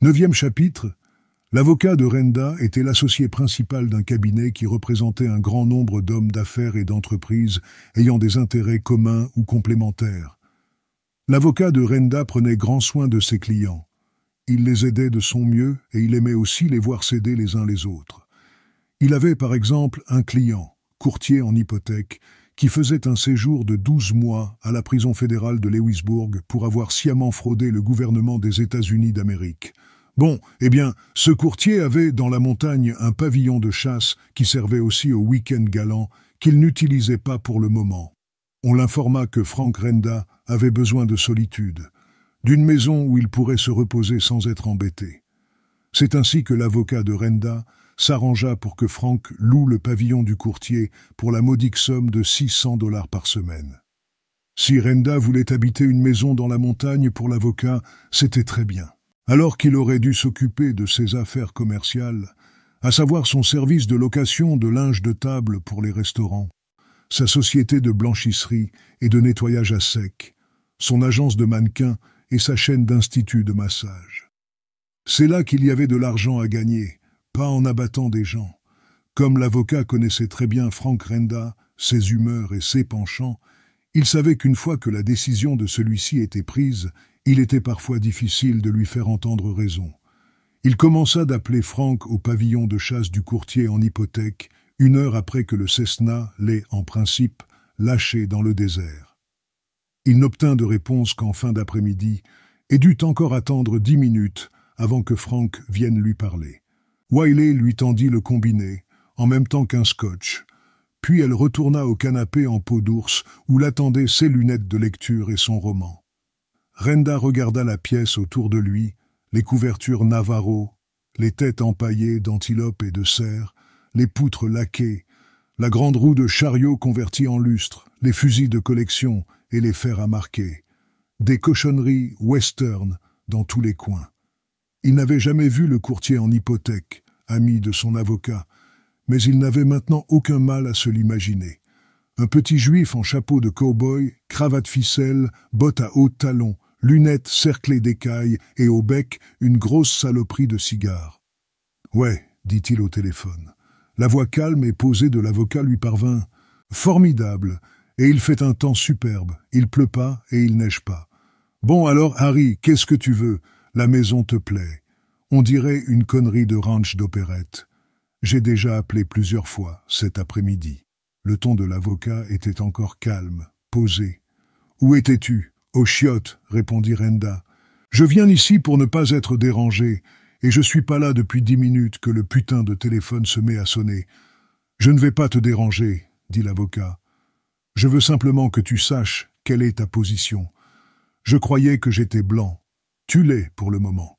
Neuvième chapitre. L'avocat de Renda était l'associé principal d'un cabinet qui représentait un grand nombre d'hommes d'affaires et d'entreprises ayant des intérêts communs ou complémentaires. L'avocat de Renda prenait grand soin de ses clients. Il les aidait de son mieux et il aimait aussi les voir s'aider les uns les autres. Il avait par exemple un client, courtier en hypothèque, qui faisait un séjour de 12 mois à la prison fédérale de Lewisburg pour avoir sciemment fraudé le gouvernement des États-Unis d'Amérique. Bon, eh bien, ce courtier avait dans la montagne un pavillon de chasse qui servait aussi au week-end galant qu'il n'utilisait pas pour le moment. On l'informa que Frank Renda avait besoin de solitude, d'une maison où il pourrait se reposer sans être embêté. C'est ainsi que l'avocat de Renda s'arrangea pour que Frank loue le pavillon du courtier pour la modique somme de $600 par semaine. Si Renda voulait habiter une maison dans la montagne pour l'avocat, c'était très bien. Alors qu'il aurait dû s'occuper de ses affaires commerciales, à savoir son service de location de linge de table pour les restaurants, sa société de blanchisserie et de nettoyage à sec, son agence de mannequins et sa chaîne d'instituts de massage. C'est là qu'il y avait de l'argent à gagner, pas en abattant des gens. Comme l'avocat connaissait très bien Frank Renda, ses humeurs et ses penchants, il savait qu'une fois que la décision de celui-ci était prise, il était parfois difficile de lui faire entendre raison. Il commença d'appeler Frank au pavillon de chasse du courtier en hypothèque, 1 heure après que le Cessna l'ait, en principe, lâché dans le désert. Il n'obtint de réponse qu'en fin d'après-midi et dut encore attendre 10 minutes avant que Frank vienne lui parler. Wiley lui tendit le combiné, en même temps qu'un scotch, puis elle retourna au canapé en peau d'ours où l'attendaient ses lunettes de lecture et son roman. Renda regarda la pièce autour de lui, les couvertures Navarro, les têtes empaillées d'antilopes et de cerfs, les poutres laquées, la grande roue de chariot convertie en lustre, les fusils de collection et les fers à marquer. Des cochonneries western dans tous les coins. Il n'avait jamais vu le courtier en hypothèque, ami de son avocat, mais il n'avait maintenant aucun mal à se l'imaginer. Un petit juif en chapeau de cow-boy, cravate ficelle, bottes à hauts talons, lunettes cerclées d'écailles et au bec une grosse saloperie de cigare. « Ouais, dit-il au téléphone. La voix calme et posée de l'avocat lui parvint. « Formidable, et il fait un temps superbe, il pleut pas et il neige pas. Bon alors, Harry, qu'est-ce que tu veux? La maison te plaît. On dirait une connerie de ranch d'opérette. J'ai déjà appelé plusieurs fois cet après-midi. » Le ton de l'avocat était encore calme, posé. « Où étais-tu? » « Au chiottes, répondit Renda. « Je viens ici pour ne pas être dérangé, et je suis pas là depuis 10 minutes que le putain de téléphone se met à sonner. Je ne vais pas te déranger, dit l'avocat. Je veux simplement que tu saches quelle est ta position. Je croyais que j'étais blanc. Tu l'es pour le moment.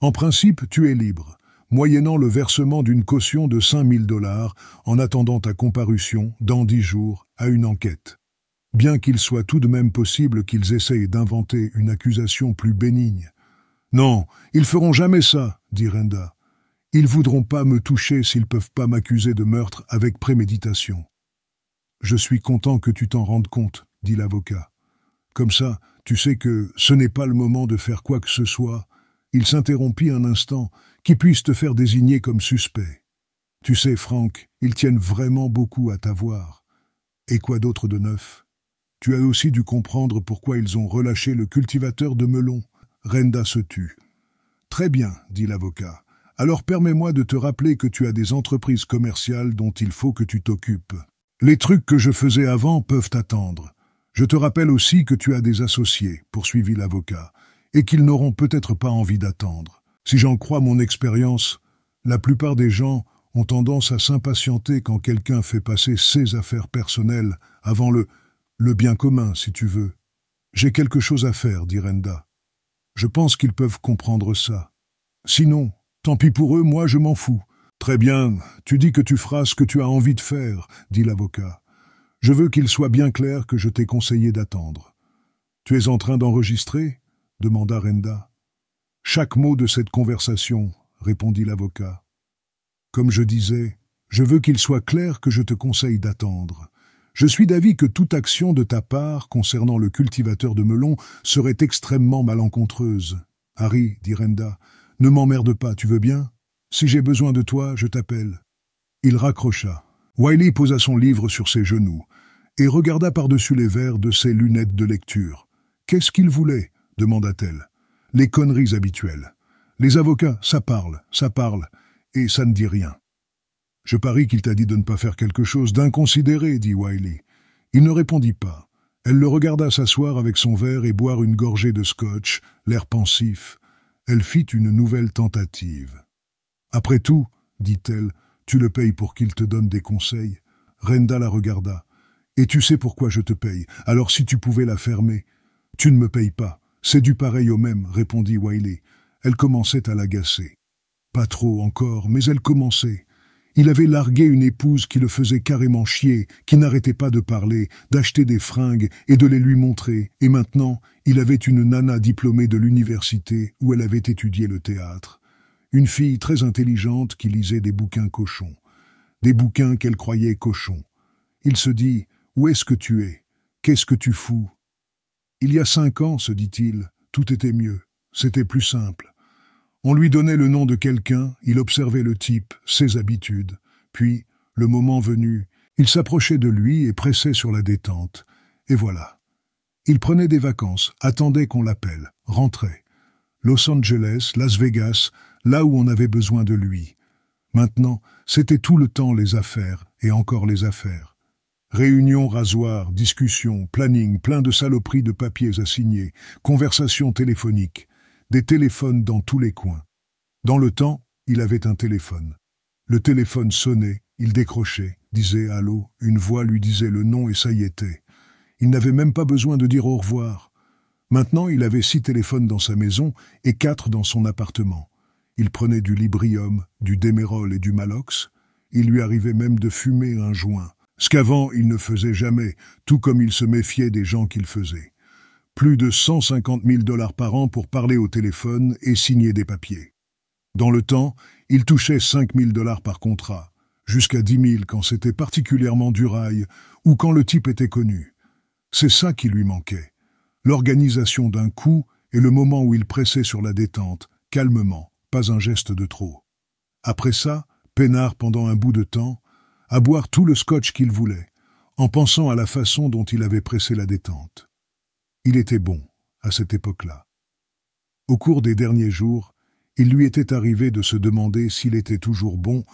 En principe, tu es libre, moyennant le versement d'une caution de $5 000 en attendant ta comparution dans 10 jours à une enquête. Bien qu'il soit tout de même possible qu'ils essayent d'inventer une accusation plus bénigne. « Non, ils feront jamais ça, dit Renda. Ils voudront pas me toucher s'ils peuvent pas m'accuser de meurtre avec préméditation. »« Je suis content que tu t'en rendes compte, dit l'avocat. Comme ça, tu sais que ce n'est pas le moment de faire quoi que ce soit. » Il s'interrompit un instant, qui puisse te faire désigner comme suspect. Tu sais, Frank, ils tiennent vraiment beaucoup à t'avoir. Et quoi d'autre de neuf? Tu as aussi dû comprendre pourquoi ils ont relâché le cultivateur de melons. Renda se tut. Très bien, dit l'avocat. Alors permets-moi de te rappeler que tu as des entreprises commerciales dont il faut que tu t'occupes. Les trucs que je faisais avant peuvent attendre. Je te rappelle aussi que tu as des associés, poursuivit l'avocat, et qu'ils n'auront peut-être pas envie d'attendre. Si j'en crois mon expérience, la plupart des gens ont tendance à s'impatienter quand quelqu'un fait passer ses affaires personnelles avant le bien commun, si tu veux. J'ai quelque chose à faire, dit Renda. Je pense qu'ils peuvent comprendre ça. Sinon, tant pis pour eux, moi je m'en fous. Très bien, tu dis que tu feras ce que tu as envie de faire, dit l'avocat. Je veux qu'il soit bien clair que je t'ai conseillé d'attendre. Tu es en train d'enregistrer? Demanda Renda. Chaque mot de cette conversation, répondit l'avocat. Comme je disais, je veux qu'il soit clair que je te conseille d'attendre. Je suis d'avis que toute action de ta part concernant le cultivateur de melons serait extrêmement malencontreuse. Harry, dit Renda, Ne m'emmerde pas, tu veux bien? Si j'ai besoin de toi, je t'appelle. » Il raccrocha. Wiley posa son livre sur ses genoux et regarda par-dessus les verres de ses lunettes de lecture. « Qu'est-ce qu'il voulait ?» demanda-t-elle. « Les conneries habituelles. Les avocats, ça parle, et ça ne dit rien. »« Je parie qu'il t'a dit de ne pas faire quelque chose d'inconsidéré, » dit Wiley. Il ne répondit pas. Elle le regarda s'asseoir avec son verre et boire une gorgée de scotch, l'air pensif. Elle fit une nouvelle tentative. « Après tout, » dit-elle, « tu le payes pour qu'il te donne des conseils. » Renda la regarda. « Et tu sais pourquoi je te paye, alors si tu pouvais la fermer. »« Tu ne me payes pas. C'est du pareil au même, » répondit Wiley. Elle commençait à l'agacer. Pas trop encore, mais elle commençait. Il avait largué une épouse qui le faisait carrément chier, qui n'arrêtait pas de parler, d'acheter des fringues et de les lui montrer. Et maintenant, il avait une nana diplômée de l'université où elle avait étudié le théâtre. Une fille très intelligente qui lisait des bouquins cochons. Des bouquins qu'elle croyait cochons. Il se dit « Où est-ce que tu es? Qu'est-ce que tu fous ?» Il y a 5 ans, se dit-il, tout était mieux. C'était plus simple. On lui donnait le nom de quelqu'un, il observait le type, ses habitudes. Puis, le moment venu, il s'approchait de lui et pressait sur la détente. Et voilà. Il prenait des vacances, attendait qu'on l'appelle, rentrait. Los Angeles, Las Vegas, là où on avait besoin de lui. Maintenant, c'était tout le temps les affaires, et encore les affaires. Réunions, rasoirs, discussions, planning, plein de saloperies de papiers à signer, conversations téléphoniques, des téléphones dans tous les coins. Dans le temps, il avait un téléphone. Le téléphone sonnait, il décrochait, disait « Allô », une voix lui disait le nom et ça y était. Il n'avait même pas besoin de dire au revoir. Maintenant, il avait 6 téléphones dans sa maison et 4 dans son appartement. Il prenait du Librium, du Démérol et du Malox. Il lui arrivait même de fumer un joint. Ce qu'avant, il ne faisait jamais, tout comme il se méfiait des gens qu'il faisait. Plus de 150 000 $ par an pour parler au téléphone et signer des papiers. Dans le temps, il touchait 5 000 $ par contrat, jusqu'à 10 000 quand c'était particulièrement du rail ou quand le type était connu. C'est ça qui lui manquait. L'organisation d'un coup et le moment où il pressait sur la détente, calmement, pas un geste de trop. Après ça, peinard pendant un bout de temps, à boire tout le scotch qu'il voulait, en pensant à la façon dont il avait pressé la détente. Il était bon, à cette époque-là. Au cours des derniers jours, il lui était arrivé de se demander s'il était toujours bon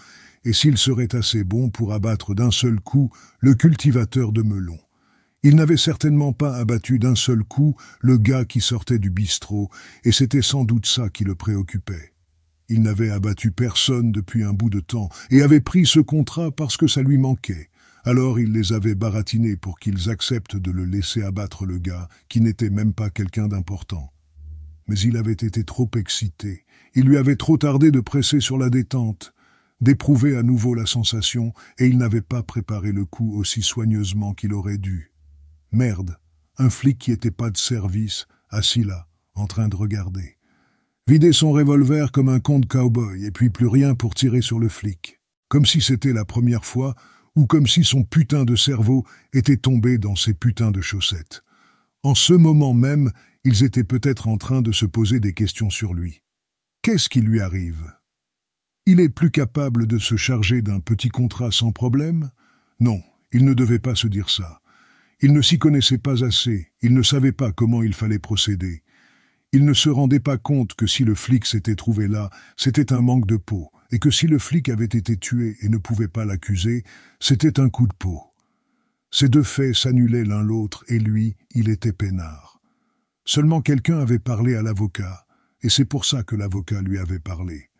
et s'il serait assez bon pour abattre d'un seul coup le cultivateur de melons. Il n'avait certainement pas abattu d'un seul coup le gars qui sortait du bistrot, et c'était sans doute ça qui le préoccupait. Il n'avait abattu personne depuis un bout de temps, et avait pris ce contrat parce que ça lui manquait. Alors il les avait baratinés pour qu'ils acceptent de le laisser abattre le gars, qui n'était même pas quelqu'un d'important. Mais il avait été trop excité, il lui avait trop tardé de presser sur la détente, d'éprouver à nouveau la sensation, et il n'avait pas préparé le coup aussi soigneusement qu'il aurait dû. Merde, un flic qui était pas de service, assis là, en train de regarder. Vider son revolver comme un con de cow-boy, et puis plus rien pour tirer sur le flic. Comme si c'était la première fois, ou comme si son putain de cerveau était tombé dans ses putains de chaussettes. En ce moment même, ils étaient peut-être en train de se poser des questions sur lui. Qu'est-ce qui lui arrive? Il est plus capable de se charger d'un petit contrat sans problème? Non, il ne devait pas se dire ça. Il ne s'y connaissait pas assez, il ne savait pas comment il fallait procéder. Il ne se rendait pas compte que si le flic s'était trouvé là, c'était un manque de peau, et que si le flic avait été tué et ne pouvait pas l'accuser, c'était un coup de peau. Ces deux faits s'annulaient l'un l'autre, et lui, il était peinard. Seulement quelqu'un avait parlé à l'avocat, et c'est pour ça que l'avocat lui avait parlé.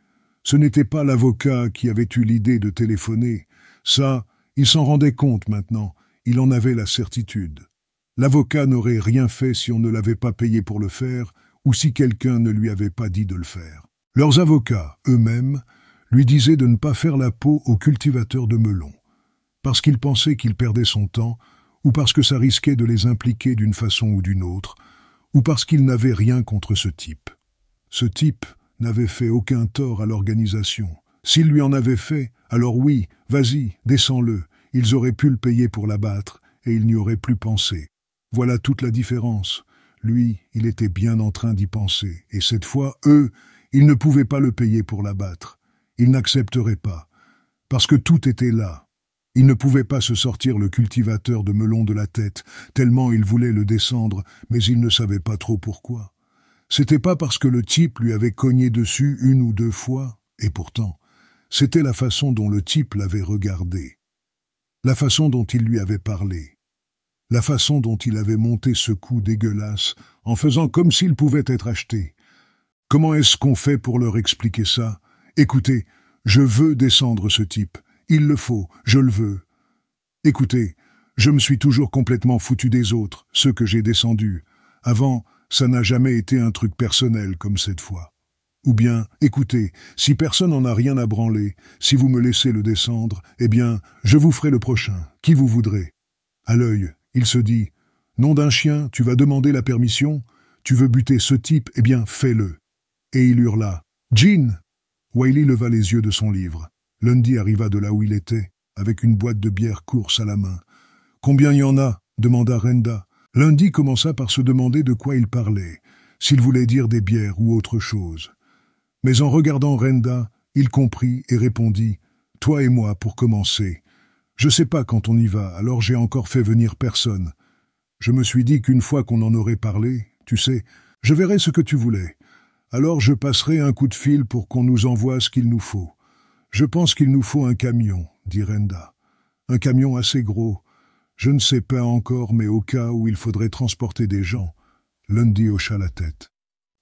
Ce n'était pas l'avocat qui avait eu l'idée de téléphoner. Ça, il s'en rendait compte maintenant. Il en avait la certitude. L'avocat n'aurait rien fait si on ne l'avait pas payé pour le faire ou si quelqu'un ne lui avait pas dit de le faire. Leurs avocats, eux-mêmes, lui disaient de ne pas faire la peau au cultivateur de melons, parce qu'ils pensaient qu'il perdait son temps ou parce que ça risquait de les impliquer d'une façon ou d'une autre, ou parce qu'ils n'avaient rien contre ce type. Ce type n'avait fait aucun tort à l'organisation. S'il lui en avait fait, alors oui, vas-y, descends-le. Ils auraient pu le payer pour l'abattre, et il n'y aurait plus pensé. Voilà toute la différence. Lui, il était bien en train d'y penser, et cette fois, eux, Il ne pouvait pas le payer pour l'abattre. Il n'accepterait pas. Parce que tout était là. Il ne pouvait pas se sortir le cultivateur de melons de la tête, tellement il voulait le descendre, mais il ne savait pas trop pourquoi. C'était pas parce que le type lui avait cogné dessus une ou deux fois, et pourtant, c'était la façon dont le type l'avait regardé, la façon dont il lui avait parlé, la façon dont il avait monté ce coup dégueulasse en faisant comme s'il pouvait être acheté. Comment est-ce qu'on fait pour leur expliquer ça? Écoutez, je veux descendre ce type. Il le faut, je le veux. Écoutez, je me suis toujours complètement foutu des autres, ceux que j'ai descendus. Avant, ça n'a jamais été un truc personnel comme cette fois. Ou bien, écoutez, si personne n'en a rien à branler, si vous me laissez le descendre, eh bien, je vous ferai le prochain, qui vous voudrez. À l'œil, il se dit, nom d'un chien, tu vas demander la permission? Tu veux buter ce type? Eh bien, fais-le. Et il hurla, Jean! Wiley leva les yeux de son livre. Lundy arriva de là où il était, avec une boîte de bière course à la main. « Combien y en a ?» demanda Renda. Lundy commença par se demander de quoi il parlait, s'il voulait dire des bières ou autre chose. Mais en regardant Renda, il comprit et répondit « Toi et moi, pour commencer. Je sais pas quand on y va, alors j'ai encore fait venir personne. Je me suis dit qu'une fois qu'on en aurait parlé, tu sais, je verrai ce que tu voulais. Alors je passerai un coup de fil pour qu'on nous envoie ce qu'il nous faut. Je pense qu'il nous faut un camion, dit Renda. Un camion assez gros. Je ne sais pas encore, mais au cas où il faudrait transporter des gens. Lundy hocha la tête.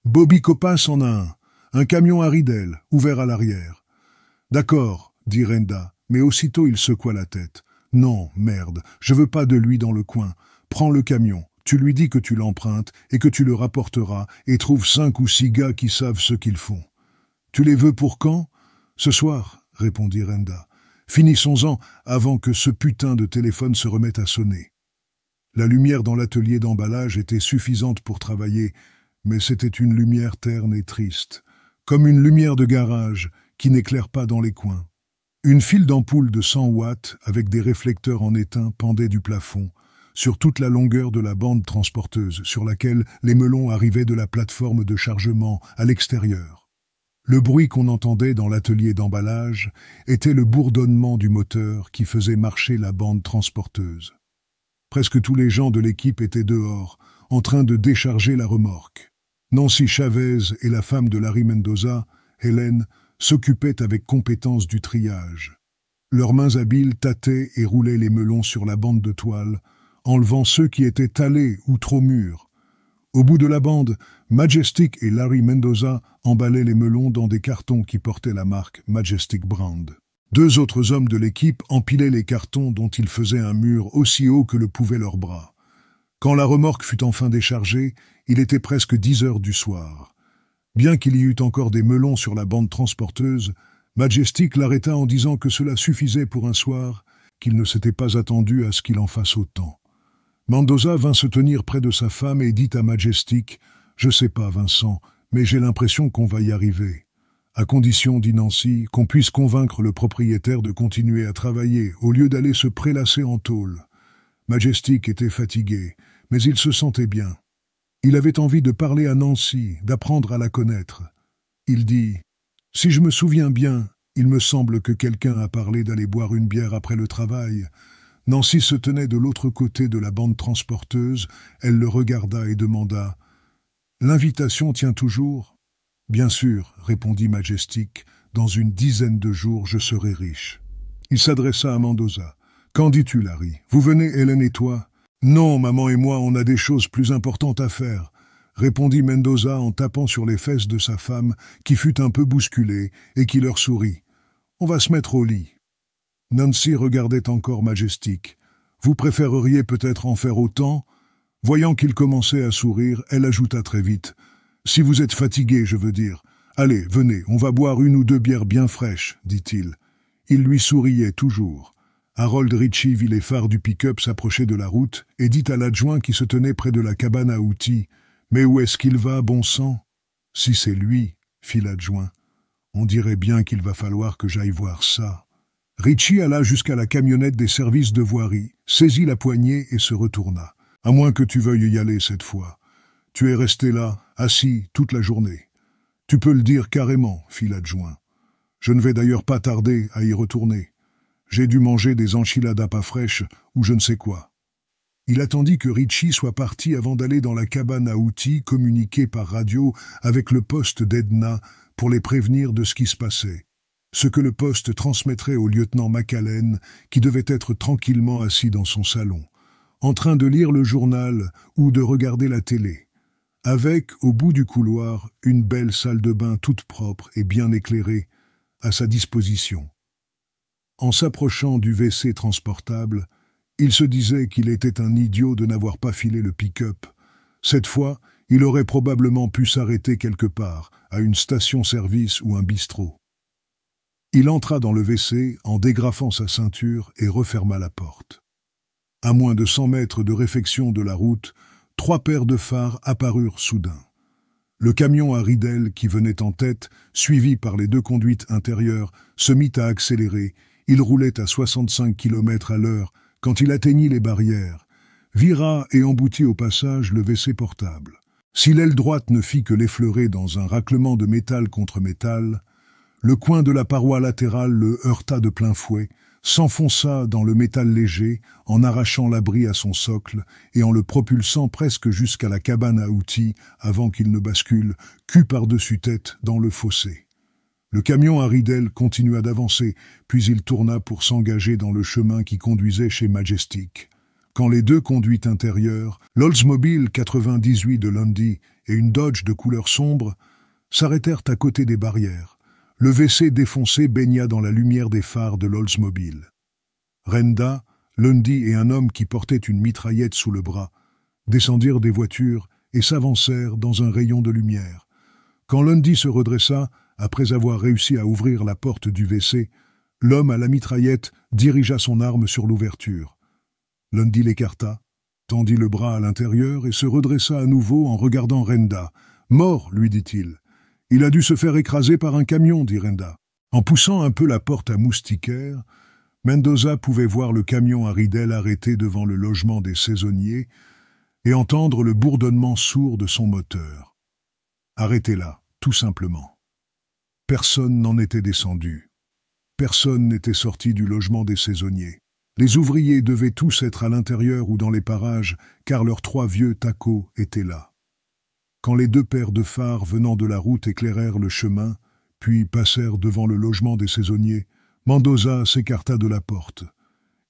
Bobby Copas en a un camion à ridelles, ouvert à l'arrière. D'accord, dit Renda, mais aussitôt il secoua la tête. Non, merde, je veux pas de lui dans le coin. Prends le camion. Tu lui dis que tu l'empruntes et que tu le rapporteras et trouve 5 ou 6 gars qui savent ce qu'ils font. Tu les veux pour quand? Ce soir, répondit Renda. Finissons-en avant que ce putain de téléphone se remette à sonner. La lumière dans l'atelier d'emballage était suffisante pour travailler, mais c'était une lumière terne et triste, comme une lumière de garage qui n'éclaire pas dans les coins. Une file d'ampoules de 100 watts avec des réflecteurs en étain pendait du plafond, sur toute la longueur de la bande transporteuse sur laquelle les melons arrivaient de la plateforme de chargement à l'extérieur. Le bruit qu'on entendait dans l'atelier d'emballage était le bourdonnement du moteur qui faisait marcher la bande transporteuse. Presque tous les gens de l'équipe étaient dehors, en train de décharger la remorque. Nancy Chavez et la femme de Larry Mendoza, Hélène, s'occupaient avec compétence du triage. Leurs mains habiles tâtaient et roulaient les melons sur la bande de toile, enlevant ceux qui étaient talés ou trop mûrs. Au bout de la bande, Majestic et Larry Mendoza emballaient les melons dans des cartons qui portaient la marque Majestic Brand. 2 autres hommes de l'équipe empilaient les cartons dont ils faisaient un mur aussi haut que le pouvaient leurs bras. Quand la remorque fut enfin déchargée, il était presque 10 heures du soir. Bien qu'il y eût encore des melons sur la bande transporteuse, Majestic l'arrêta en disant que cela suffisait pour un soir, qu'il ne s'était pas attendu à ce qu'il en fasse autant. Mendoza vint se tenir près de sa femme et dit à Majestic « Je sais pas, Vincent, mais j'ai l'impression qu'on va y arriver. À condition, dit Nancy, qu'on puisse convaincre le propriétaire de continuer à travailler au lieu d'aller se prélasser en tôle. » Majestic était fatigué, mais il se sentait bien. Il avait envie de parler à Nancy, d'apprendre à la connaître. Il dit « Si je me souviens bien, il me semble que quelqu'un a parlé d'aller boire une bière après le travail. » Nancy se tenait de l'autre côté de la bande transporteuse. Elle le regarda et demanda « L'invitation tient toujours ?»« Bien sûr, répondit Majestic, dans une dizaine de jours je serai riche. » Il s'adressa à Mendoza. « Qu'en dis-tu, Larry? Vous venez, Hélène et toi ?»« Non, maman et moi, on a des choses plus importantes à faire, » répondit Mendoza en tapant sur les fesses de sa femme, qui fut un peu bousculée et qui leur sourit. « On va se mettre au lit. » Nancy regardait encore Majestic. « Vous préféreriez peut-être en faire autant ?» Voyant qu'il commençait à sourire, elle ajouta très vite. « Si vous êtes fatigué, je veux dire. Allez, venez, on va boire 1 ou 2 bières bien fraîches, dit-il. » Il lui souriait toujours. Harold Ritchie vit les phares du pick-up s'approcher de la route et dit à l'adjoint qui se tenait près de la cabane à outils. « Mais où est-ce qu'il va, bon sang ?»« Si c'est lui, fit l'adjoint. On dirait bien qu'il va falloir que j'aille voir ça. » Ritchie alla jusqu'à la camionnette des services de voirie, saisit la poignée et se retourna. « À moins que tu veuilles y aller cette fois. Tu es resté là, assis, toute la journée. » Tu peux le dire carrément, fit l'adjoint. Je ne vais d'ailleurs pas tarder à y retourner. J'ai dû manger des enchiladas pas fraîches ou je ne sais quoi. Il attendit que Richie soit parti avant d'aller dans la cabane à outils communiquer par radio avec le poste d'Edna pour les prévenir de ce qui se passait. Ce que le poste transmettrait au lieutenant McAllen, qui devait être tranquillement assis dans son salon, en train de lire le journal ou de regarder la télé, avec, au bout du couloir, une belle salle de bain toute propre et bien éclairée à sa disposition. En s'approchant du WC transportable, il se disait qu'il était un idiot de n'avoir pas filé le pick-up. Cette fois, il aurait probablement pu s'arrêter quelque part, à une station-service ou un bistrot. Il entra dans le WC en dégrafant sa ceinture et referma la porte. À moins de 100 mètres de réfection de la route, 3 paires de phares apparurent soudain. Le camion à ridelles qui venait en tête, suivi par les 2 conduites intérieures, se mit à accélérer. Il roulait à 65 km à l'heure quand il atteignit les barrières, vira et emboutit au passage le WC portable. Si l'aile droite ne fit que l'effleurer dans un raclement de métal contre métal, le coin de la paroi latérale le heurta de plein fouet, s'enfonça dans le métal léger en arrachant l'abri à son socle et en le propulsant presque jusqu'à la cabane à outils avant qu'il ne bascule, cul par-dessus tête, dans le fossé. Le camion à ridelles continua d'avancer, puis il tourna pour s'engager dans le chemin qui conduisait chez Majestic. Quand les 2 conduites intérieures, l'Oldsmobile 98 de Lundy et une Dodge de couleur sombre, s'arrêtèrent à côté des barrières, le WC défoncé baigna dans la lumière des phares de l'Oldsmobile. Renda, Lundy et un homme qui portait une mitraillette sous le bras descendirent des voitures et s'avancèrent dans un rayon de lumière. Quand Lundy se redressa, après avoir réussi à ouvrir la porte du WC, l'homme à la mitraillette dirigea son arme sur l'ouverture. Lundy l'écarta, tendit le bras à l'intérieur et se redressa à nouveau en regardant Renda. « Mort, lui dit-il. Il a dû se faire écraser par un camion, dit Renda. En poussant un peu la porte à moustiquaire, Mendoza pouvait voir le camion à ridelles arrêté devant le logement des saisonniers et entendre le bourdonnement sourd de son moteur. Arrêté là, tout simplement. Personne n'en était descendu. Personne n'était sorti du logement des saisonniers. Les ouvriers devaient tous être à l'intérieur ou dans les parages, car leurs 3 vieux tacos étaient là. Quand les 2 paires de phares venant de la route éclairèrent le chemin, puis passèrent devant le logement des saisonniers, Mendoza s'écarta de la porte.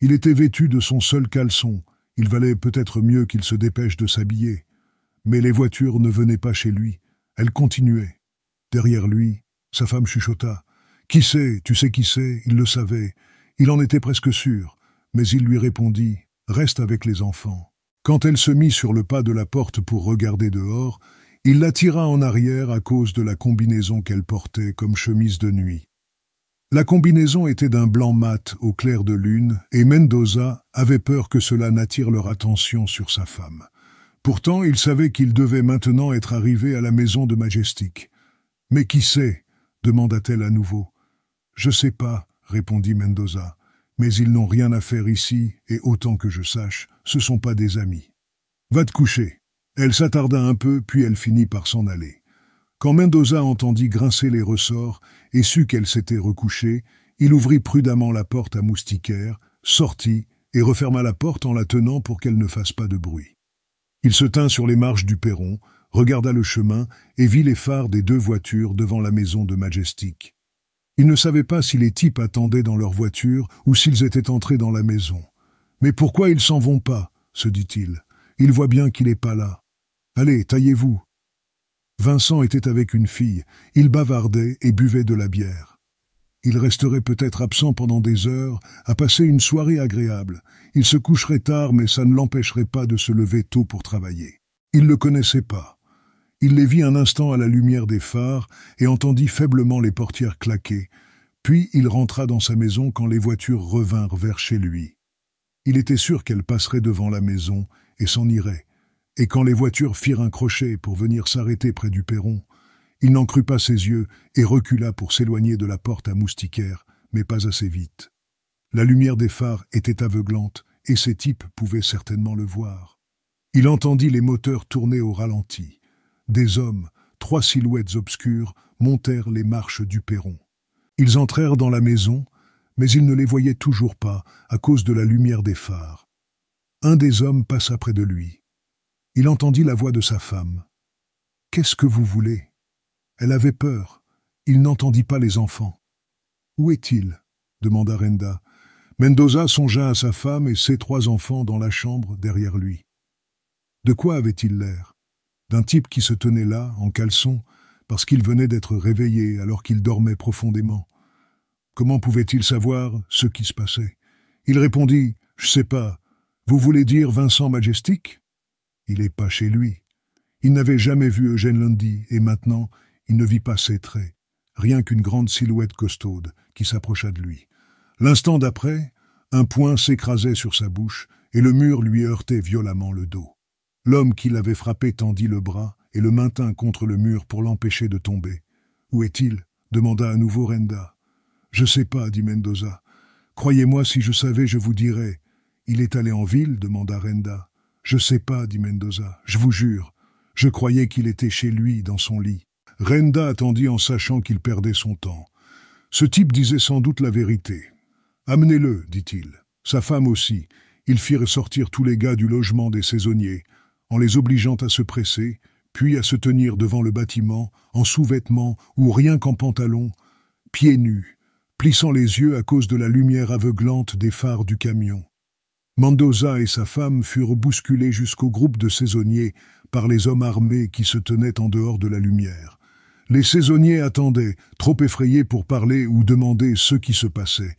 Il était vêtu de son seul caleçon, il valait peut-être mieux qu'il se dépêche de s'habiller. Mais les voitures ne venaient pas chez lui, elles continuaient. Derrière lui, sa femme chuchota. « Qui c'est? Tu sais qui c'est ?» Il le savait. Il en était presque sûr. Mais il lui répondit « Reste avec les enfants ». Quand elle se mit sur le pas de la porte pour regarder dehors, il la tira en arrière à cause de la combinaison qu'elle portait comme chemise de nuit. La combinaison était d'un blanc mat au clair de lune et Mendoza avait peur que cela n'attire leur attention sur sa femme. Pourtant, il savait qu'il devait maintenant être arrivé à la maison de Majestic. « Mais qui c'est ?» demanda-t-elle à nouveau. « Je sais pas, » répondit Mendoza, « mais ils n'ont rien à faire ici, et autant que je sache, ce sont pas des amis. Va te coucher. » Elle s'attarda un peu, puis elle finit par s'en aller. Quand Mendoza entendit grincer les ressorts et sut qu'elle s'était recouchée, il ouvrit prudemment la porte à moustiquaire, sortit et referma la porte en la tenant pour qu'elle ne fasse pas de bruit. Il se tint sur les marches du perron, regarda le chemin et vit les phares des 2 voitures devant la maison de Majestic. Il ne savait pas si les types attendaient dans leur voiture ou s'ils étaient entrés dans la maison. « Mais pourquoi ils s'en vont pas ?» se dit-il. « Il voit bien qu'il n'est pas là. Allez, taillez-vous. » Vincent était avec une fille. Il bavardait et buvait de la bière. Il resterait peut-être absent pendant des heures, à passer une soirée agréable. Il se coucherait tard, mais ça ne l'empêcherait pas de se lever tôt pour travailler. Il ne le connaissait pas. Il les vit un instant à la lumière des phares et entendit faiblement les portières claquer. Puis il rentra dans sa maison quand les voitures revinrent vers chez lui. Il était sûr qu'elles passeraient devant la maison et s'en iraient. Et quand les voitures firent un crochet pour venir s'arrêter près du perron, il n'en crut pas ses yeux et recula pour s'éloigner de la porte à moustiquaire, mais pas assez vite. La lumière des phares était aveuglante et ces types pouvaient certainement le voir. Il entendit les moteurs tourner au ralenti. Des hommes, 3 silhouettes obscures, montèrent les marches du perron. Ils entrèrent dans la maison, mais ils ne les voyaient toujours pas à cause de la lumière des phares. Un des hommes passa près de lui. Il entendit la voix de sa femme. « Qu'est-ce que vous voulez ?» Elle avait peur. Il n'entendit pas les enfants. « Où est-il » demanda Renda. Mendoza songea à sa femme et ses 3 enfants dans la chambre derrière lui. De quoi avait-il l'air? D'un type qui se tenait là, en caleçon, parce qu'il venait d'être réveillé alors qu'il dormait profondément. Comment pouvait-il savoir ce qui se passait? Il répondit « Je sais pas. Vous voulez dire Vincent Majestic ?» Il n'est pas chez lui. Il n'avait jamais vu Eugène Lundy et maintenant, il ne vit pas ses traits, rien qu'une grande silhouette costaude qui s'approcha de lui. L'instant d'après, un poing s'écrasait sur sa bouche et le mur lui heurtait violemment le dos. L'homme qui l'avait frappé tendit le bras et le maintint contre le mur pour l'empêcher de tomber. « Où est-il » demanda à nouveau Renda. « Je sais pas, dit Mendoza. Croyez-moi, si je savais, je vous dirais. Il est allé en ville, demanda Renda. Je sais pas, dit Mendoza. Je vous jure. Je croyais qu'il était chez lui, dans son lit. Renda attendit en sachant qu'il perdait son temps. Ce type disait sans doute la vérité. Amenez-le, dit-il. Sa femme aussi. Ils firent sortir tous les gars du logement des saisonniers, en les obligeant à se presser, puis à se tenir devant le bâtiment, en sous-vêtements ou rien qu'en pantalon, pieds nus, plissant les yeux à cause de la lumière aveuglante des phares du camion. Mendoza et sa femme furent bousculés jusqu'au groupe de saisonniers par les hommes armés qui se tenaient en dehors de la lumière. Les saisonniers attendaient, trop effrayés pour parler ou demander ce qui se passait.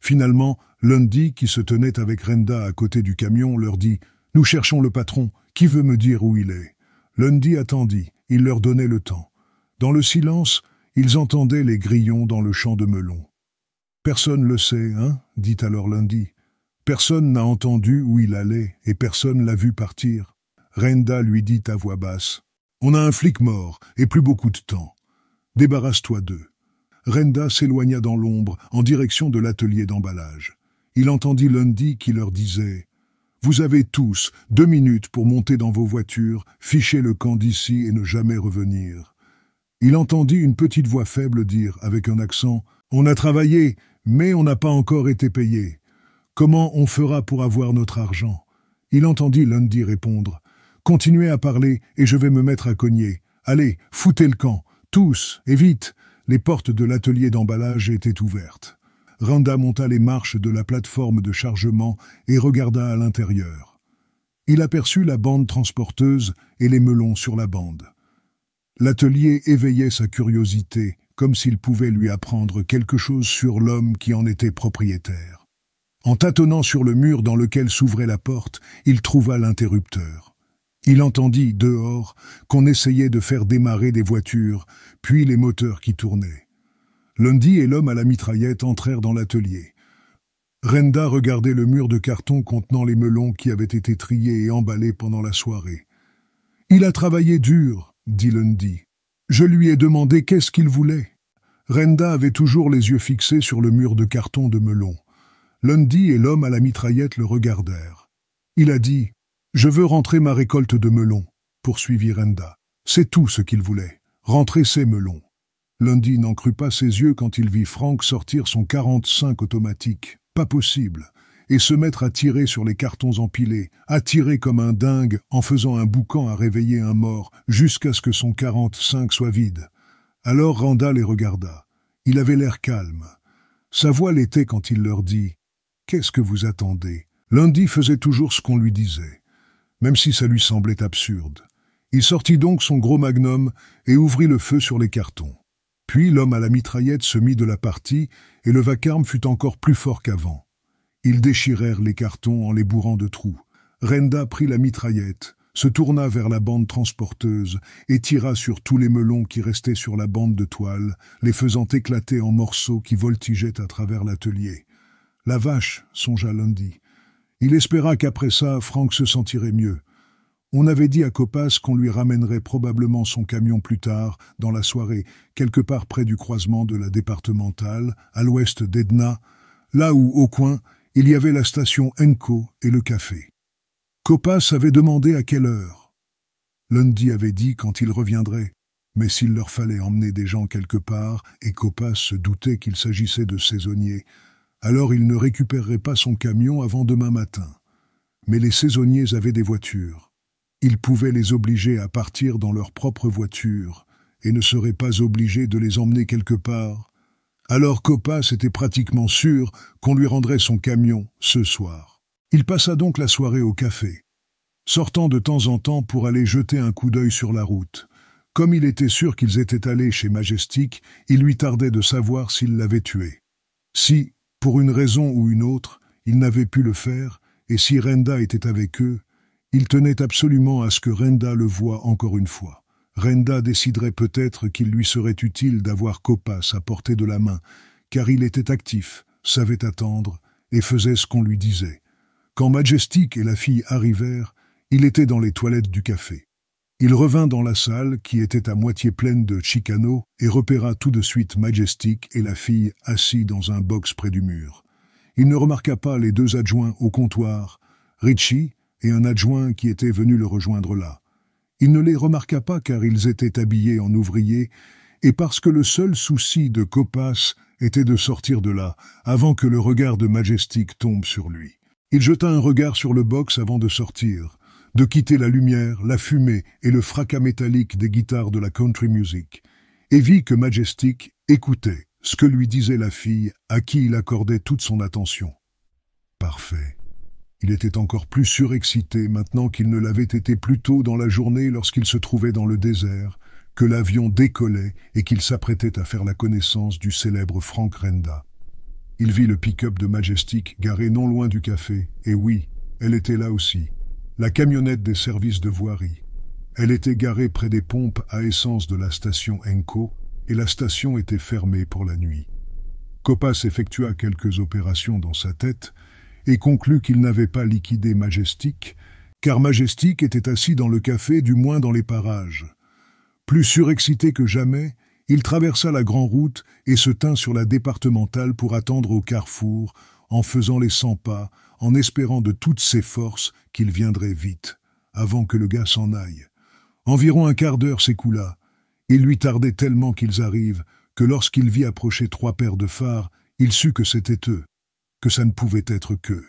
Finalement, Lundy, qui se tenait avec Renda à côté du camion, leur dit « Nous cherchons le patron, qui veut me dire où il est ?» Lundy attendit, il leur donnait le temps. Dans le silence, ils entendaient les grillons dans le champ de melons. « Personne le sait, hein ?» dit alors Lundy. « Personne n'a entendu où il allait et personne l'a vu partir. » Renda lui dit à voix basse « On a un flic mort et plus beaucoup de temps. Débarrasse-toi d'eux. » Renda s'éloigna dans l'ombre en direction de l'atelier d'emballage. Il entendit Lundy qui leur disait « Vous avez tous 2 minutes pour monter dans vos voitures, ficher le camp d'ici et ne jamais revenir. » Il entendit une petite voix faible dire, avec un accent « On a travaillé, mais on n'a pas encore été payé. Comment on fera pour avoir notre argent ?» Il entendit Lundy répondre « Continuez à parler et je vais me mettre à cogner. Allez, foutez le camp, tous, et vite !» Les portes de l'atelier d'emballage étaient ouvertes. Renda monta les marches de la plateforme de chargement et regarda à l'intérieur. Il aperçut la bande transporteuse et les melons sur la bande. L'atelier éveillait sa curiosité, comme s'il pouvait lui apprendre quelque chose sur l'homme qui en était propriétaire. En tâtonnant sur le mur dans lequel s'ouvrait la porte, il trouva l'interrupteur. Il entendit, dehors, qu'on essayait de faire démarrer des voitures, puis les moteurs qui tournaient. Lundy et l'homme à la mitraillette entrèrent dans l'atelier. Renda regardait le mur de carton contenant les melons qui avaient été triés et emballés pendant la soirée. « Il a travaillé dur, » dit Lundy. « Je lui ai demandé qu'est-ce qu'il voulait. » Renda avait toujours les yeux fixés sur le mur de carton de melons. Lundy et l'homme à la mitraillette le regardèrent. Il a dit « Je veux rentrer ma récolte de melons », poursuivit Renda. C'est tout ce qu'il voulait, rentrer ses melons. Lundy n'en crut pas ses yeux quand il vit Frank sortir son 45 automatique, pas possible, et se mettre à tirer sur les cartons empilés, à tirer comme un dingue en faisant un boucan à réveiller un mort jusqu'à ce que son 45 soit vide. Alors Renda les regarda. Il avait l'air calme. Sa voix l'était quand il leur dit « Qu'est-ce que vous attendez ?» Lundy faisait toujours ce qu'on lui disait, même si ça lui semblait absurde. Il sortit donc son gros magnum et ouvrit le feu sur les cartons. Puis l'homme à la mitraillette se mit de la partie et le vacarme fut encore plus fort qu'avant. Ils déchirèrent les cartons en les bourrant de trous. Renda prit la mitraillette, se tourna vers la bande transporteuse et tira sur tous les melons qui restaient sur la bande de toile, les faisant éclater en morceaux qui voltigeaient à travers l'atelier. La vache, songea Lundy. Il espéra qu'après ça, Frank se sentirait mieux. On avait dit à Copas qu'on lui ramènerait probablement son camion plus tard, dans la soirée, quelque part près du croisement de la départementale, à l'ouest d'Edna, là où, au coin, il y avait la station Enco et le café. Copas avait demandé à quelle heure. Lundy avait dit quand il reviendrait. Mais s'il leur fallait emmener des gens quelque part, et Copas se doutait qu'il s'agissait de saisonniers, alors il ne récupérerait pas son camion avant demain matin. Mais les saisonniers avaient des voitures. Il pouvait les obliger à partir dans leur propre voiture, et ne serait pas obligé de les emmener quelque part. Alors Copas était pratiquement sûr qu'on lui rendrait son camion ce soir. Il passa donc la soirée au café, sortant de temps en temps pour aller jeter un coup d'œil sur la route. Comme il était sûr qu'ils étaient allés chez Majestic, il lui tardait de savoir s'ils l'avaient tué. Si, pour une raison ou une autre, il n'avait pu le faire, et si Renda était avec eux, il tenait absolument à ce que Renda le voie encore une fois. Renda déciderait peut-être qu'il lui serait utile d'avoir Copas à portée de la main, car il était actif, savait attendre, et faisait ce qu'on lui disait. Quand Majestic et la fille arrivèrent, il était dans les toilettes du café. Il revint dans la salle, qui était à moitié pleine de Chicano, et repéra tout de suite Majestic et la fille assis dans un box près du mur. Il ne remarqua pas les deux adjoints au comptoir, Richie et un adjoint qui était venu le rejoindre là. Il ne les remarqua pas car ils étaient habillés en ouvriers, et parce que le seul souci de Copas était de sortir de là, avant que le regard de Majestic tombe sur lui. Il jeta un regard sur le box avant de sortir, de quitter la lumière, la fumée et le fracas métallique des guitares de la country music, et vit que Majestic écoutait ce que lui disait la fille à qui il accordait toute son attention. Parfait. Il était encore plus surexcité maintenant qu'il ne l'avait été plus tôt dans la journée lorsqu'il se trouvait dans le désert, que l'avion décollait et qu'il s'apprêtait à faire la connaissance du célèbre Frank Renda. Il vit le pick-up de Majestic garé non loin du café, et oui, elle était là aussi. La camionnette des services de voirie. Elle était garée près des pompes à essence de la station Enco, et la station était fermée pour la nuit. Copas effectua quelques opérations dans sa tête et conclut qu'il n'avait pas liquidé Majestic, car Majestic était assis dans le café, du moins dans les parages. Plus surexcité que jamais, il traversa la grande route et se tint sur la départementale pour attendre au carrefour, en faisant les 100 pas, en espérant de toutes ses forces qu'il viendrait vite, avant que le gars s'en aille. Environ un quart d'heure s'écoula. Il lui tardait tellement qu'ils arrivent que lorsqu'il vit approcher 3 paires de phares, il sut que c'était eux, que ça ne pouvait être qu'eux.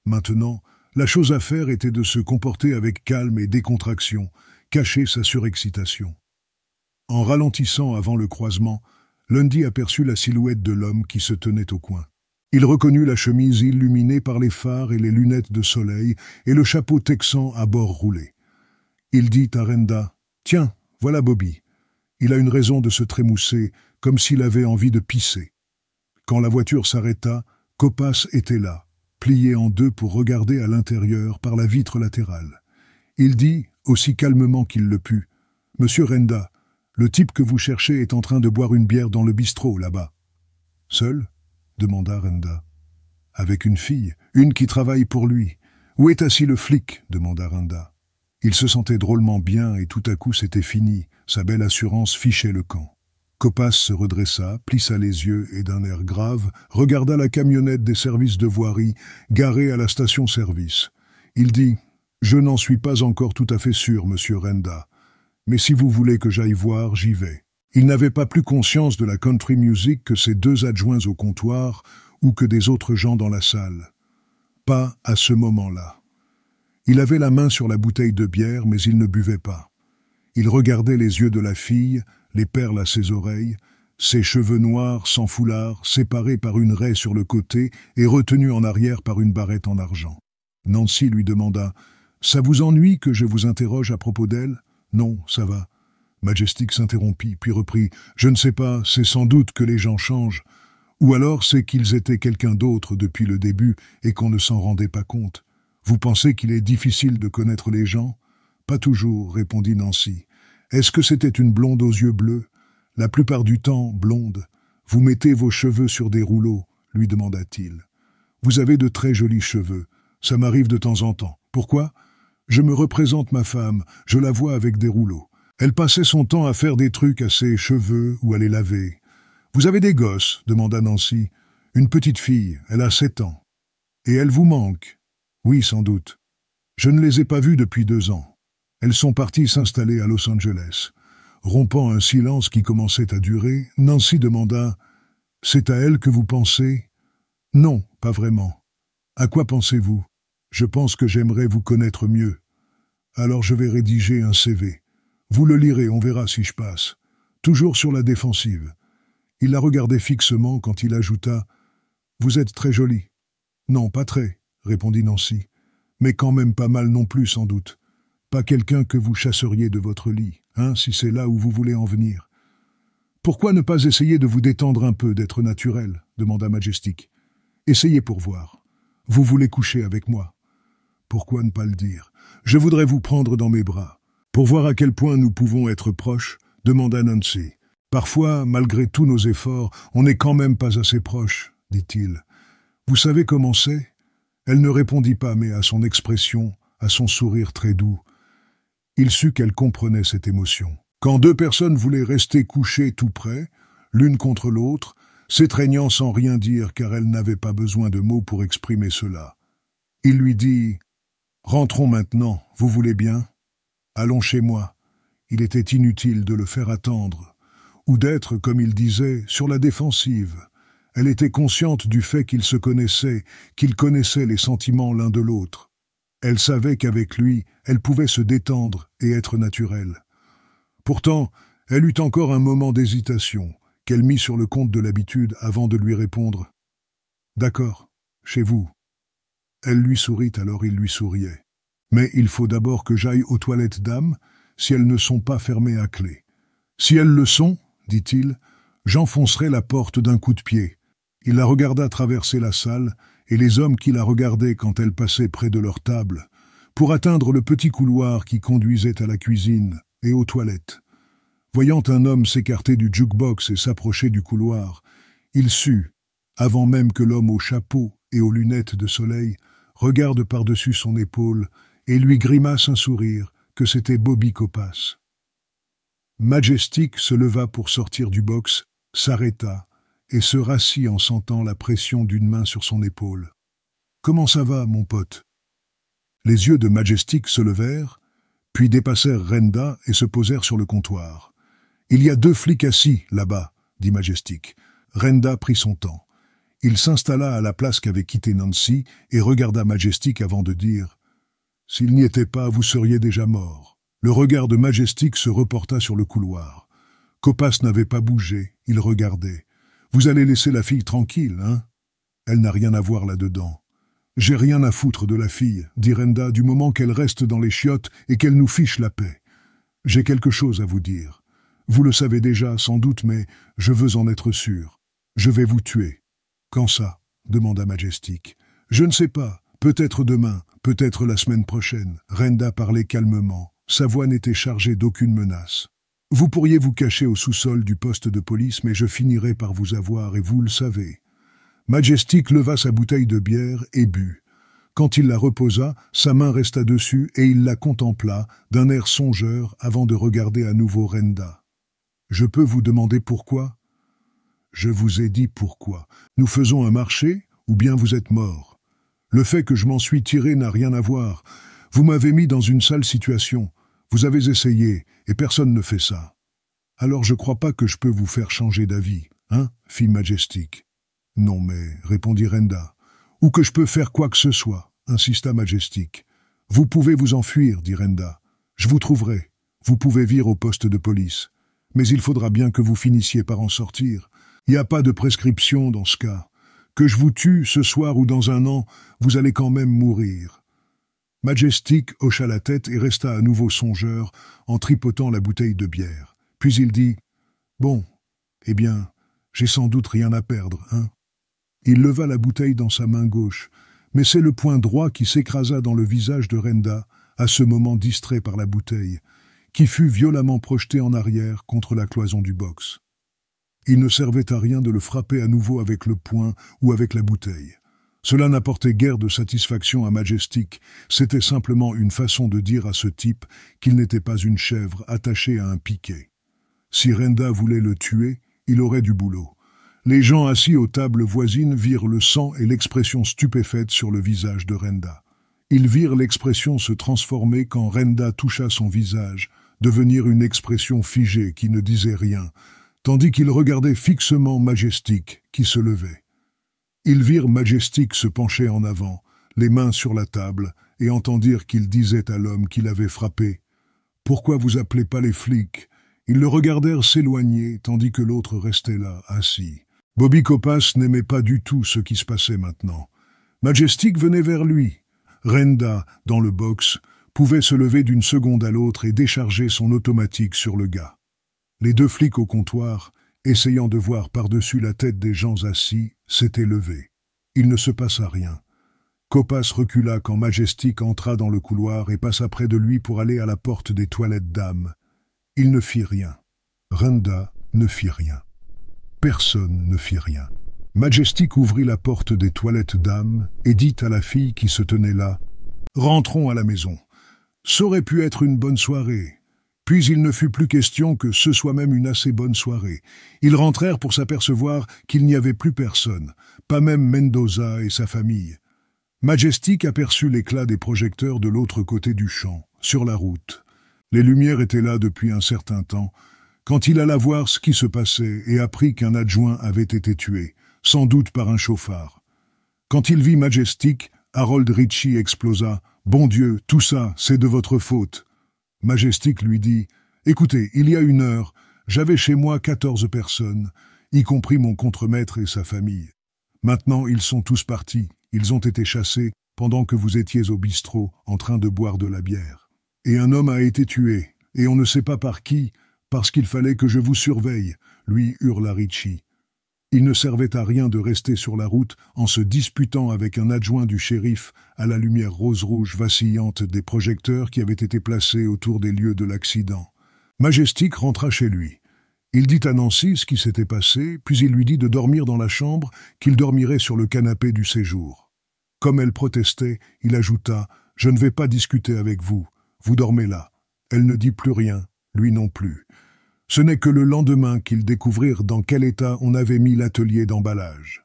Maintenant, la chose à faire était de se comporter avec calme et décontraction, cacher sa surexcitation. En ralentissant avant le croisement, Lundy aperçut la silhouette de l'homme qui se tenait au coin. Il reconnut la chemise illuminée par les phares et les lunettes de soleil et le chapeau texan à bord roulé. Il dit à Renda, « Tiens, voilà Bobby. Il a une raison de se trémousser, comme s'il avait envie de pisser. » Quand la voiture s'arrêta, Copas était là, plié en deux pour regarder à l'intérieur par la vitre latérale. Il dit, aussi calmement qu'il le put, « Monsieur Renda, le type que vous cherchez est en train de boire une bière dans le bistrot, là-bas. »« Seul ?» demanda Renda. « Avec une fille, une qui travaille pour lui. Où est assis le flic ?» demanda Renda. Il se sentait drôlement bien et tout à coup c'était fini. Sa belle assurance fichait le camp. Copas se redressa, plissa les yeux et d'un air grave regarda la camionnette des services de voirie garée à la station-service. Il dit « Je n'en suis pas encore tout à fait sûr, monsieur Renda. Mais si vous voulez que j'aille voir, j'y vais. » Il n'avait pas plus conscience de la country music que ses deux adjoints au comptoir ou que des autres gens dans la salle. Pas à ce moment-là. Il avait la main sur la bouteille de bière, mais il ne buvait pas. Il regardait les yeux de la fille, les perles à ses oreilles, ses cheveux noirs sans foulard, séparés par une raie sur le côté et retenus en arrière par une barrette en argent. Nancy lui demanda « Ça vous ennuie que je vous interroge à propos d'elle ?»« Non, ça va. » Majestic s'interrompit, puis reprit « Je ne sais pas, c'est sans doute que les gens changent. Ou alors c'est qu'ils étaient quelqu'un d'autre depuis le début et qu'on ne s'en rendait pas compte. Vous pensez qu'il est difficile de connaître les gens ?»« Pas toujours, » répondit Nancy. « Est-ce que c'était une blonde aux yeux bleus ?»« La plupart du temps, blonde. Vous mettez vos cheveux sur des rouleaux ?» lui demanda-t-il. « Vous avez de très jolis cheveux. Ça m'arrive de temps en temps. Pourquoi ? Je me représente ma femme, je la vois avec des rouleaux. Elle passait son temps à faire des trucs à ses cheveux ou à les laver. « Vous avez des gosses ?» demanda Nancy. « Une petite fille, elle a 7 ans. »« Et elle vous manque ?»« Oui, sans doute. Je ne les ai pas vues depuis 2 ans. Elles sont parties s'installer à Los Angeles. Rompant un silence qui commençait à durer, Nancy demanda « C'est à elle que vous pensez ?»« Non, pas vraiment. À quoi pensez-vous ? Je pense que j'aimerais vous connaître mieux. Alors je vais rédiger un CV. Vous le lirez, on verra si je passe. Toujours sur la défensive. » Il la regardait fixement quand il ajouta « Vous êtes très jolie. »« Non, pas très, » répondit Nancy. « Mais quand même pas mal non plus, sans doute. Pas quelqu'un que vous chasseriez de votre lit, hein, si c'est là où vous voulez en venir. »« Pourquoi ne pas essayer de vous détendre un peu, d'être naturel ?» demanda Majestic. « Essayez pour voir. Vous voulez coucher avec moi. » « Pourquoi ne pas le dire ? Je voudrais vous prendre dans mes bras. Pour voir à quel point nous pouvons être proches, demanda Nancy. « Parfois, malgré tous nos efforts, on n'est quand même pas assez proches, dit-il. Vous savez comment c'est ? » Elle ne répondit pas, mais à son expression, à son sourire très doux, il sut qu'elle comprenait cette émotion. Quand deux personnes voulaient rester couchées tout près, l'une contre l'autre, s'étreignant sans rien dire car elles n'avaient pas besoin de mots pour exprimer cela. Il lui dit « Rentrons maintenant, vous voulez bien ? Allons chez moi. » Il était inutile de le faire attendre, ou d'être, comme il disait, sur la défensive. Elle était consciente du fait qu'ils se connaissaient, qu'ils connaissaient les sentiments l'un de l'autre. Elle savait qu'avec lui, elle pouvait se détendre et être naturelle. Pourtant, elle eut encore un moment d'hésitation, qu'elle mit sur le compte de l'habitude avant de lui répondre « D'accord, chez vous. » Elle lui sourit, alors il lui souriait. « Mais il faut d'abord que j'aille aux toilettes, dame, si elles ne sont pas fermées à clé. »« Si elles le sont, dit-il, j'enfoncerai la porte d'un coup de pied. » Il la regarda traverser la salle, et les hommes qui la regardaient quand elle passait près de leur table, pour atteindre le petit couloir qui conduisait à la cuisine et aux toilettes. Voyant un homme s'écarter du jukebox et s'approcher du couloir, il sut, avant même que l'homme au chapeau et aux lunettes de soleil regarde par-dessus son épaule et lui grimace un sourire, que c'était Bobby Copas. Majestic se leva pour sortir du box, s'arrêta et se rassit en sentant la pression d'une main sur son épaule. « Comment ça va, mon pote ?» Les yeux de Majestic se levèrent, puis dépassèrent Renda et se posèrent sur le comptoir. « Il y a 2 flics assis, là-bas, » dit Majestic. Renda prit son temps. Il s'installa à la place qu'avait quittée Nancy et regarda Majestic avant de dire « S'il n'y était pas, vous seriez déjà mort. » Le regard de Majestic se reporta sur le couloir. Copas n'avait pas bougé, il regardait. « Vous allez laisser la fille tranquille, hein ? Elle n'a rien à voir là-dedans. »« J'ai rien à foutre de la fille, » dit Renda, « du moment qu'elle reste dans les chiottes et qu'elle nous fiche la paix. J'ai quelque chose à vous dire. Vous le savez déjà, sans doute, mais je veux en être sûr. Je vais vous tuer. » « Quand ça ?» demanda Majestic. « Je ne sais pas. Peut-être demain, peut-être la semaine prochaine. » Renda parlait calmement. Sa voix n'était chargée d'aucune menace. « Vous pourriez vous cacher au sous-sol du poste de police, mais je finirai par vous avoir, et vous le savez. » Majestic leva sa bouteille de bière et but. Quand il la reposa, sa main resta dessus et il la contempla d'un air songeur avant de regarder à nouveau Renda. « Je peux vous demander pourquoi ? » « Je vous ai dit pourquoi. Nous faisons un marché, ou bien vous êtes mort. Le fait que je m'en suis tiré n'a rien à voir. Vous m'avez mis dans une sale situation. Vous avez essayé, et personne ne fait ça. Alors je crois pas que je peux vous faire changer d'avis, hein, fit Majestic. Non mais, répondit Renda. Ou que je peux faire quoi que ce soit, insista Majestic. Vous pouvez vous enfuir, dit Renda. Je vous trouverai. Vous pouvez vivre au poste de police. Mais il faudra bien que vous finissiez par en sortir. Il n'y a pas de prescription dans ce cas. Que je vous tue ce soir ou dans un an, vous allez quand même mourir. Majestic hocha la tête et resta à nouveau songeur en tripotant la bouteille de bière. Puis il dit « Bon, eh bien, j'ai sans doute rien à perdre, hein ?» Il leva la bouteille dans sa main gauche, mais c'est le poing droit qui s'écrasa dans le visage de Renda, à ce moment distrait par la bouteille, qui fut violemment projeté en arrière contre la cloison du box. Il ne servait à rien de le frapper à nouveau avec le poing ou avec la bouteille. Cela n'apportait guère de satisfaction à Majestic, c'était simplement une façon de dire à ce type qu'il n'était pas une chèvre attachée à un piquet. Si Renda voulait le tuer, il aurait du boulot. Les gens assis aux tables voisines virent le sang et l'expression stupéfaite sur le visage de Renda. Ils virent l'expression se transformer quand Renda toucha son visage, devenir une expression figée qui ne disait rien, tandis qu'ils regardaient fixement Majestic qui se levait. Ils virent Majestic se pencher en avant, les mains sur la table, et entendirent qu'il disait à l'homme qui l'avait frappé « Pourquoi vous appelez pas les flics ?» Ils le regardèrent s'éloigner, tandis que l'autre restait là, assis. Bobby Copas n'aimait pas du tout ce qui se passait maintenant. Majestic venait vers lui. Renda, dans le box, pouvait se lever d'une seconde à l'autre et décharger son automatique sur le gars. Les deux flics au comptoir, essayant de voir par-dessus la tête des gens assis, s'étaient levés. Il ne se passa rien. Copas recula quand Majestic entra dans le couloir et passa près de lui pour aller à la porte des toilettes dames. Il ne fit rien. Renda ne fit rien. Personne ne fit rien. Majestic ouvrit la porte des toilettes dames et dit à la fille qui se tenait là « Rentrons à la maison. Ça aurait pu être une bonne soirée. » Puis il ne fut plus question que ce soit même une assez bonne soirée. Ils rentrèrent pour s'apercevoir qu'il n'y avait plus personne, pas même Mendoza et sa famille. Majestic aperçut l'éclat des projecteurs de l'autre côté du champ, sur la route. Les lumières étaient là depuis un certain temps, quand il alla voir ce qui se passait et apprit qu'un adjoint avait été tué, sans doute par un chauffard. Quand il vit Majestic, Harold Ritchie explosa « Bon Dieu, tout ça, c'est de votre faute !» Majestic lui dit « Écoutez, il y a 1 heure, j'avais chez moi 14 personnes, y compris mon contremaître et sa famille. Maintenant, ils sont tous partis, ils ont été chassés pendant que vous étiez au bistrot en train de boire de la bière. Et un homme a été tué, et on ne sait pas par qui, parce qu'il fallait que je vous surveille, lui hurla Ritchie. Il ne servait à rien de rester sur la route en se disputant avec un adjoint du shérif à la lumière rose-rouge vacillante des projecteurs qui avaient été placés autour des lieux de l'accident. Majestic rentra chez lui. Il dit à Nancy ce qui s'était passé, puis il lui dit de dormir dans la chambre, qu'il dormirait sur le canapé du séjour. Comme elle protestait, il ajouta « Je ne vais pas discuter avec vous, vous dormez là. » Elle ne dit plus rien, lui non plus. Ce n'est que le lendemain qu'ils découvrirent dans quel état on avait mis l'atelier d'emballage.